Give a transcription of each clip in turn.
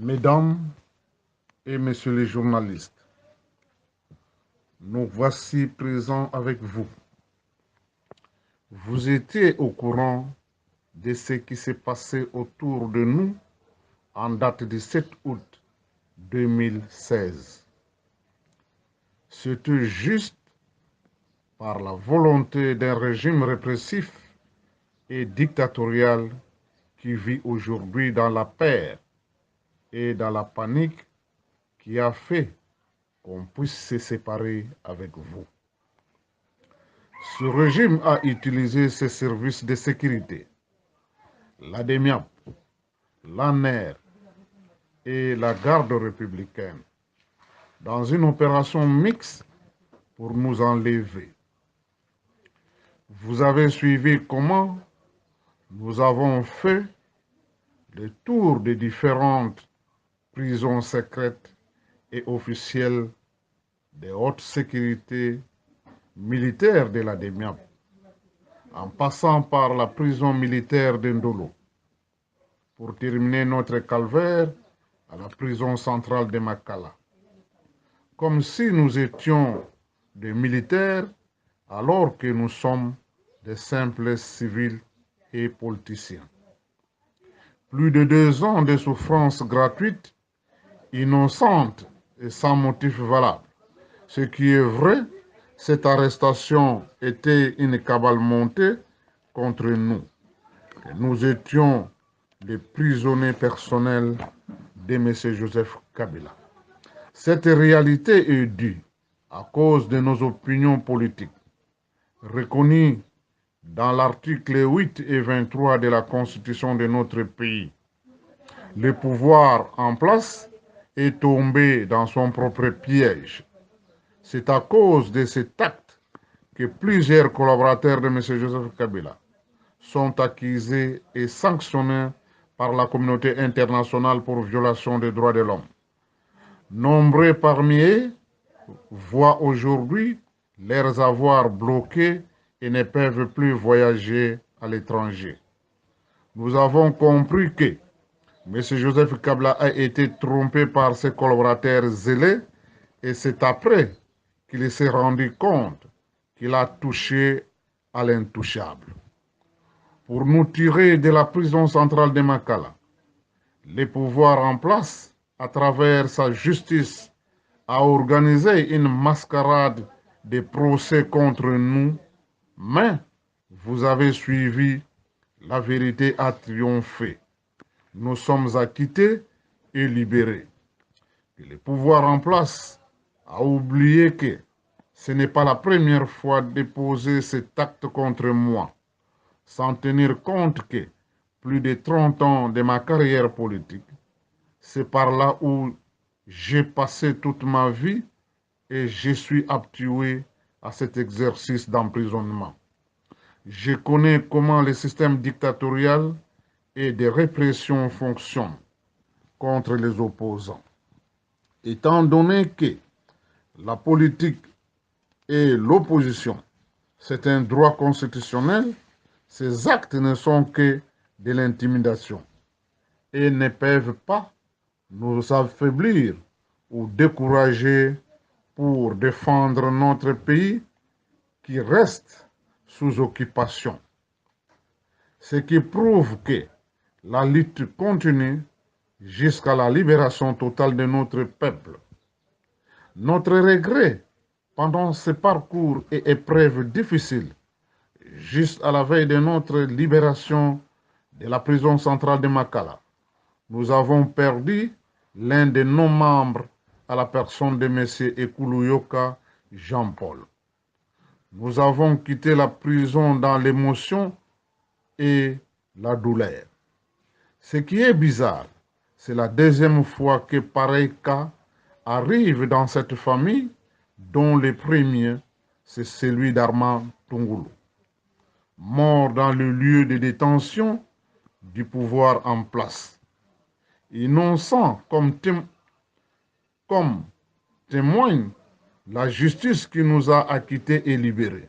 Mesdames et messieurs les journalistes, nous voici présents avec vous. Vous étiez au courant de ce qui s'est passé autour de nous en date du 7 août 2016. C'était juste par la volonté d'un régime répressif et dictatorial qui vit aujourd'hui dans la peur et dans la panique qui a fait qu'on puisse se séparer avec vous. Ce régime a utilisé ses services de sécurité, l'ADEMIAP, l'ANER et la garde républicaine dans une opération mixte pour nous enlever. Vous avez suivi comment nous avons fait le tour des différentes prisons secrètes et officielles de haute sécurité militaire de la DEMIAP, en passant par la prison militaire d'Indolo, pour terminer notre calvaire à la prison centrale de Makala. Comme si nous étions des militaires alors que nous sommes des simples civils et politiciens. Plus de 2 ans de souffrances gratuites, innocentes et sans motif valable. Ce qui est vrai, cette arrestation était une cabale montée contre nous. Nous étions les prisonniers personnels de M. Joseph Kabila. Cette réalité est due à cause de nos opinions politiques, reconnues dans l'article 8 et 23 de la Constitution de notre pays. Le pouvoir en place est tombé dans son propre piège. C'est à cause de cet acte que plusieurs collaborateurs de M. Joseph Kabila sont accusés et sanctionnés par la communauté internationale pour violation des droits de l'homme. Nombreux parmi eux voient aujourd'hui leurs avoirs bloqués et ne peuvent plus voyager à l'étranger. Nous avons compris que M. Joseph Kabila a été trompé par ses collaborateurs zélés et c'est après qu'il s'est rendu compte qu'il a touché à l'intouchable. Pour nous tirer de la prison centrale de Makala, les pouvoirs en place, à travers sa justice, a organisé une mascarade de procès contre nous, mais vous avez suivi, la vérité a triomphé. Nous sommes acquittés et libérés. Et le pouvoir en place a oublié que ce n'est pas la première fois de poser cet acte contre moi, sans tenir compte que plus de 30 ans de ma carrière politique, c'est par là où j'ai passé toute ma vie et je suis habitué à cet exercice d'emprisonnement. Je connais comment le système dictatorial et de répression fonctionne contre les opposants. Étant donné que la politique et l'opposition, c'est un droit constitutionnel, ces actes ne sont que de l'intimidation et ne peuvent pas nous affaiblir ou décourager pour défendre notre pays qui reste sous occupation. Ce qui prouve que la lutte continue jusqu'à la libération totale de notre peuple. Notre regret pendant ce parcours et épreuves difficiles, juste à la veille de notre libération de la prison centrale de Makala, nous avons perdu l'un de nos membres à la personne de M. Ekuluyoka Jean-Paul. Nous avons quitté la prison dans l'émotion et la douleur. Ce qui est bizarre, c'est la deuxième fois que pareil cas arrive dans cette famille, dont le premier, c'est celui d'Armand Tungulu, mort dans le lieu de détention du pouvoir en place. Innocent comme témoigne la justice qui nous a acquittés et libérés.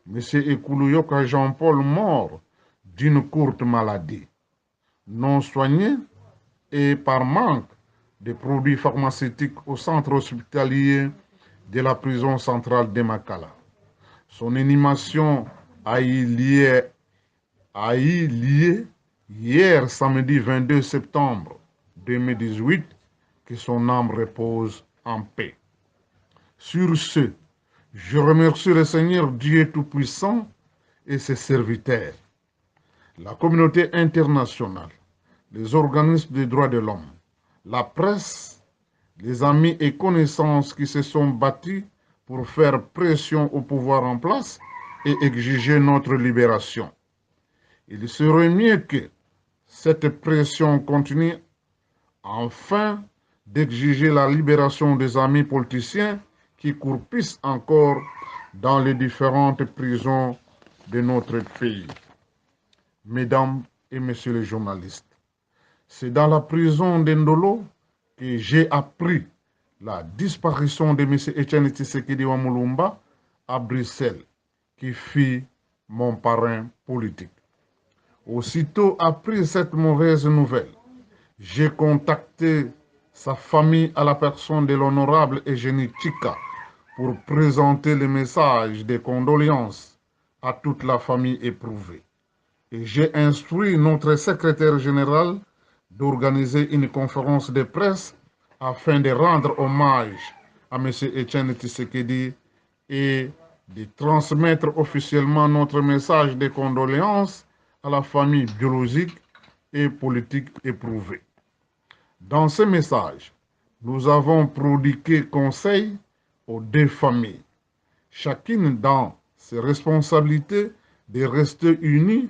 M. Ekuluyoka Jean-Paul mort d'une courte maladie, non soignée et par manque de produits pharmaceutiques au centre hospitalier de la prison centrale de Makala. Son animation a eu lieu hier samedi 22 septembre 2018, que son âme repose en paix. Sur ce, je remercie le Seigneur Dieu Tout-Puissant et ses serviteurs, la communauté internationale, les organismes des droits de l'homme, la presse, les amis et connaissances qui se sont battus pour faire pression au pouvoir en place et exiger notre libération. Il serait mieux que cette pression continue afin d'exiger la libération des amis politiciens qui croupissent encore dans les différentes prisons de notre pays. Mesdames et messieurs les journalistes, c'est dans la prison d'Endolo que j'ai appris la disparition de M. Etienne Tshisekedi Wamulumba à Bruxelles, qui fut mon parrain politique. Aussitôt après cette mauvaise nouvelle, j'ai contacté sa famille à la personne de l'honorable Eugénie Chika pour présenter le message de condoléances à toute la famille éprouvée. Et j'ai instruit notre secrétaire général d'organiser une conférence de presse afin de rendre hommage à M. Etienne Tshisekedi et de transmettre officiellement notre message de condoléances à la famille biologique et politique éprouvée. Dans ce message, nous avons prodigué conseil aux deux familles, chacune dans ses responsabilités, de rester unies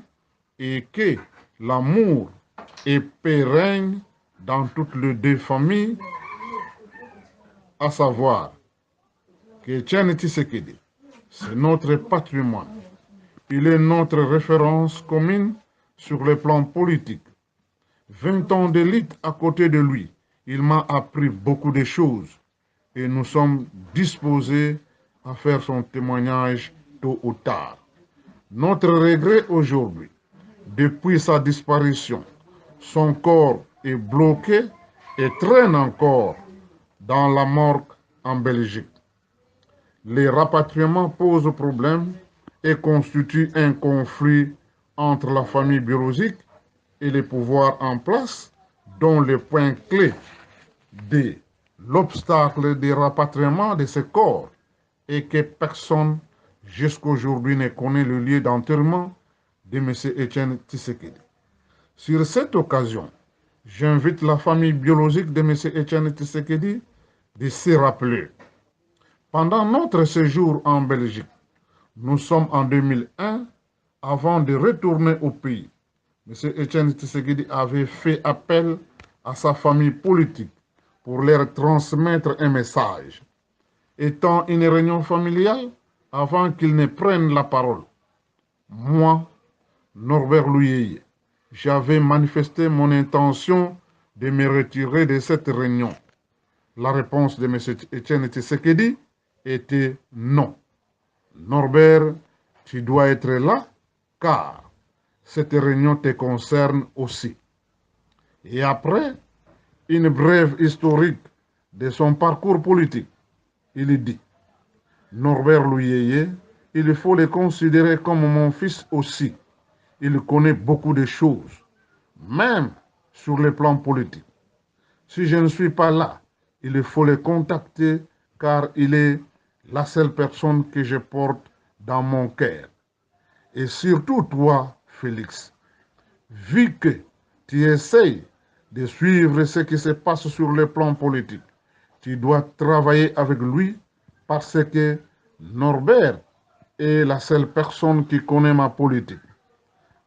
et que l'amour et paix règnent dans toutes les deux familles, à savoir que Etienne Tshisekedi, c'est notre patrimoine. Il est notre référence commune sur le plan politique. 20 ans de lutte à côté de lui, il m'a appris beaucoup de choses et nous sommes disposés à faire son témoignage tôt ou tard. Notre regret aujourd'hui, depuis sa disparition, son corps est bloqué et traîne encore dans la morgue en Belgique. Les rapatriements posent problème et constituent un conflit entre la famille biologique et les pouvoirs en place, dont le point clé de l'obstacle du rapatriement de ces corps est que personne jusqu'aujourd'hui ne connaît le lieu d'enterrement de M. Etienne Tshisekedi. Sur cette occasion, j'invite la famille biologique de M. Etienne Tshisekedi de se rappeler. Pendant notre séjour en Belgique, nous sommes en 2001, avant de retourner au pays, M. Etienne Tshisekedi avait fait appel à sa famille politique pour leur transmettre un message. Étant une réunion familiale, avant qu'ils ne prennent la parole, moi, Norbert Louyeye, j'avais manifesté mon intention de me retirer de cette réunion. La réponse de M. Etienne Tshisekedi était non. Norbert, tu dois être là, car cette réunion te concerne aussi. Et après une brève historique de son parcours politique, il dit, Norbert Louyeye, il faut le considérer comme mon fils aussi. Il connaît beaucoup de choses, même sur le plan politique. Si je ne suis pas là, il faut le contacter car il est la seule personne que je porte dans mon cœur. Et surtout toi, Félix, vu que tu essayes de suivre ce qui se passe sur le plan politique, tu dois travailler avec lui parce que Norbert est la seule personne qui connaît ma politique.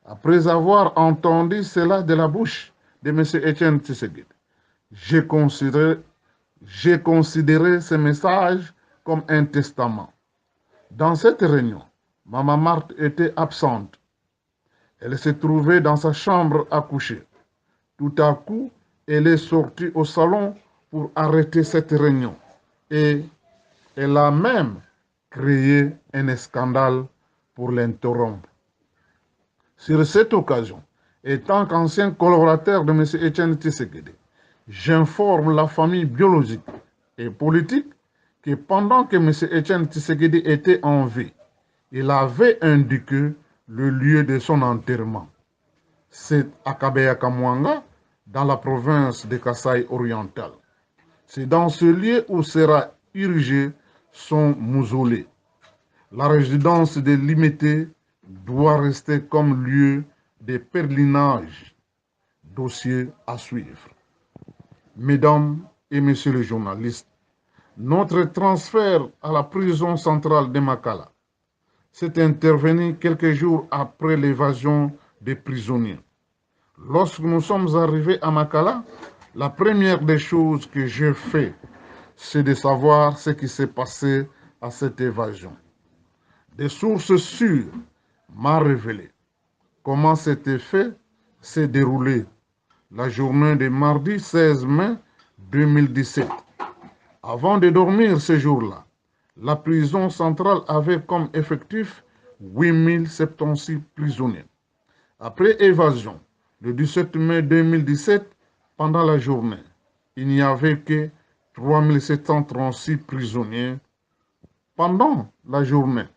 Après avoir entendu cela de la bouche de M. Etienne Tshisekedi, j'ai considéré ce message comme un testament. Dans cette réunion, Maman Marthe était absente. Elle se trouvait dans sa chambre à coucher. Tout à coup, elle est sortie au salon pour arrêter cette réunion. Et elle a même créé un scandale pour l'interrompre. Sur cette occasion, étant qu'ancien collaborateur de M. Etienne Tshisekedi, j'informe la famille biologique et politique que pendant que M. Etienne Tshisekedi était en vie, il avait indiqué le lieu de son enterrement. C'est à Kabeya-Kamwanga, dans la province de Kasaï oriental. C'est dans ce lieu où sera érigé son mausolée. La résidence de Limité doit rester comme lieu de pèlerinage. Dossier à suivre. Mesdames et messieurs les journalistes, notre transfert à la prison centrale de Makala s'est intervenu quelques jours après l'évasion des prisonniers. Lorsque nous sommes arrivés à Makala, la première des choses que j'ai fait, c'est de savoir ce qui s'est passé à cette évasion. Des sources sûres m'ont révélé comment cet effet s'est déroulé la journée de mardi 16 mai 2017. Avant de dormir ce jour-là, la prison centrale avait comme effectif 8076 prisonniers. Après évasion, le 17 mai 2017, pendant la journée, il n'y avait que 3736 prisonniers. Pendant la journée,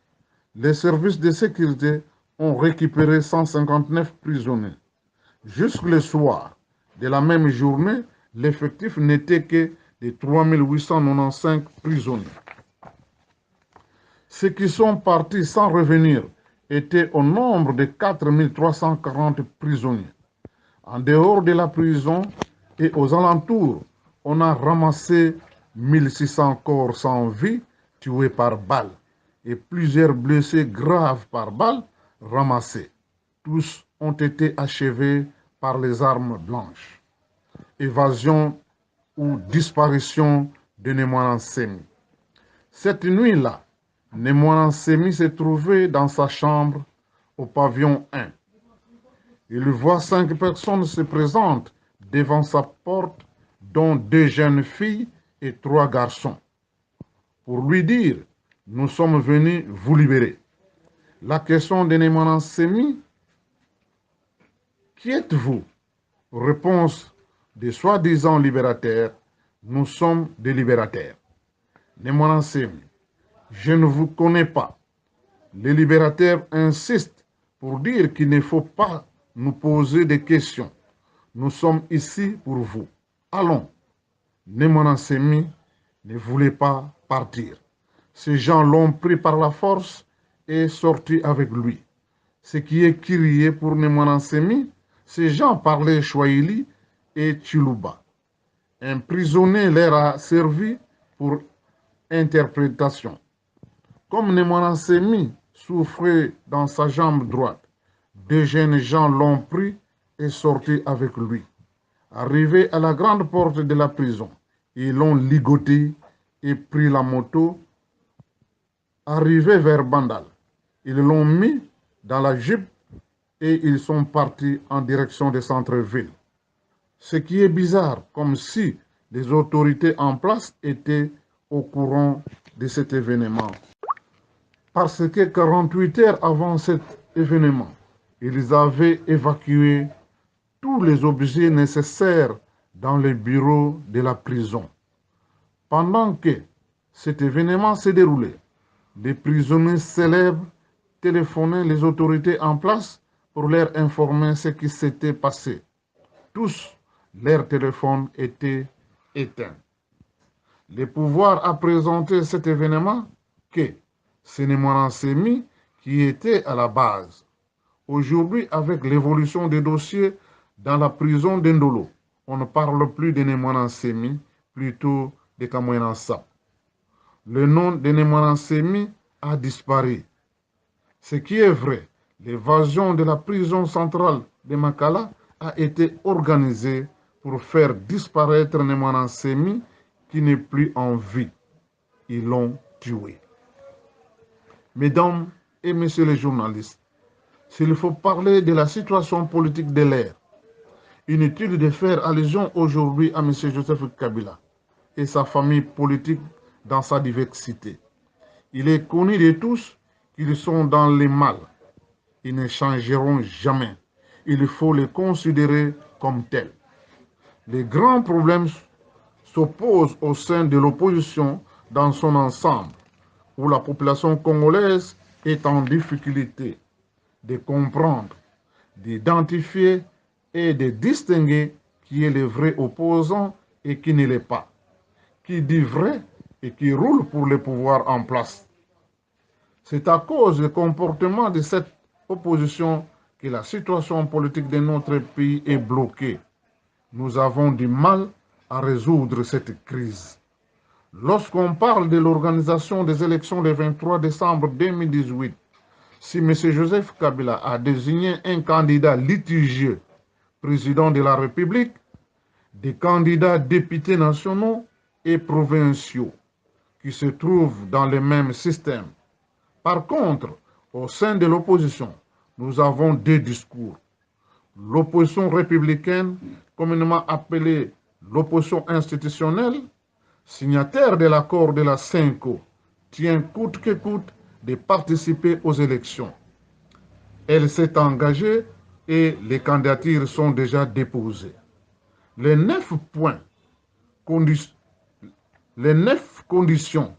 les services de sécurité ont récupéré 159 prisonniers. Jusque le soir de la même journée, l'effectif n'était que de 3895 prisonniers. Ceux qui sont partis sans revenir étaient au nombre de 4340 prisonniers. En dehors de la prison et aux alentours, on a ramassé 1600 corps sans vie tués par balle et plusieurs blessés graves par balle ramassés. Tous ont été achevés par les armes blanches. Évasion ou disparition de Némoinan Semi. Cette nuit-là, Némoinan Semi s'est trouvé dans sa chambre au pavillon 1. Il voit 5 personnes se présentent devant sa porte, dont 2 jeunes filles et 3 garçons, pour lui dire « Nous sommes venus vous libérer ». La question de Némoinan Semi, « Qui êtes-vous » Réponse des soi-disant libérateurs, « Nous sommes des libérateurs ». Némoinan Semi, « Je ne vous connais pas ». Les libérateurs insistent pour dire qu'il ne faut pas nous poser des questions. Nous sommes ici pour vous. Allons. Némoinan Semi ne voulait pas partir. Ces gens l'ont pris par la force et sorti avec lui. Ce qui est crié pour Némoinan Semi, ces gens parlaient Swahili et Chiluba. Un prisonnier leur a servi pour interprétation. Comme Némoinan Semi souffrait dans sa jambe droite, 2 jeunes gens l'ont pris et sorti avec lui. Arrivés à la grande porte de la prison, ils l'ont ligoté et pris la moto. Arrivés vers Bandal, ils l'ont mis dans la Jeep et ils sont partis en direction des centres-villes. Ce qui est bizarre, comme si les autorités en place étaient au courant de cet événement. Parce que 48 heures avant cet événement, ils avaient évacué tous les objets nécessaires dans les bureaux de la prison. Pendant que cet événement s'est déroulé, les prisonniers célèbres téléphonaient les autorités en place pour leur informer ce qui s'était passé. Tous, leurs téléphones étaient éteints. Le pouvoir a présenté cet événement que c'est Némoinan Semi qui était à la base. Aujourd'hui, avec l'évolution des dossiers dans la prison d'Indolo, on ne parle plus de Némoinan Semi, plutôt de Kamwina Nsap. Le nom de Némoinan Semi a disparu. Ce qui est vrai, l'évasion de la prison centrale de Makala a été organisée pour faire disparaître Némoinan Semi qui n'est plus en vie. Ils l'ont tué. Mesdames et messieurs les journalistes, s'il faut parler de la situation politique de l'ère, inutile de faire allusion aujourd'hui à M. Joseph Kabila et sa famille politique dans sa diversité. Il est connu de tous qu'ils sont dans le mal. Ils ne changeront jamais. Il faut les considérer comme tels. Les grands problèmes s'opposent au sein de l'opposition dans son ensemble, où la population congolaise est en difficulté de comprendre, d'identifier et de distinguer qui est le vrai opposant et qui ne l'est pas, qui dit vrai et qui roule pour le pouvoir en place. C'est à cause du comportement de cette opposition que la situation politique de notre pays est bloquée. Nous avons du mal à résoudre cette crise. Lorsqu'on parle de l'organisation des élections le 23 décembre 2018, si M. Joseph Kabila a désigné un candidat litigieux, président de la République, des candidats députés nationaux et provinciaux qui se trouvent dans le même système. Par contre, au sein de l'opposition, nous avons deux discours. L'opposition républicaine, communément appelée l'opposition institutionnelle, signataire de l'accord de la CENCO, tient coûte que coûte de participer aux élections. Elle s'est engagée et les candidatures sont déjà déposées. Les 9 conditions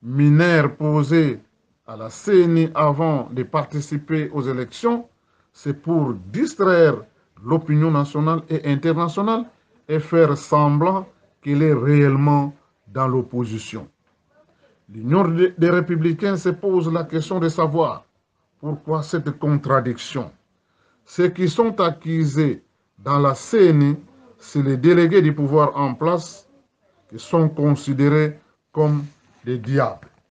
mineures posées à la CENI avant de participer aux élections, c'est pour distraire l'opinion nationale et internationale et faire semblant qu'elle est réellement dans l'opposition. L'Union des Républicains se pose la question de savoir pourquoi cette contradiction. Ceux qui sont accusés dans la CENI, c'est les délégués du pouvoir en place qui sont considérés comme des diables.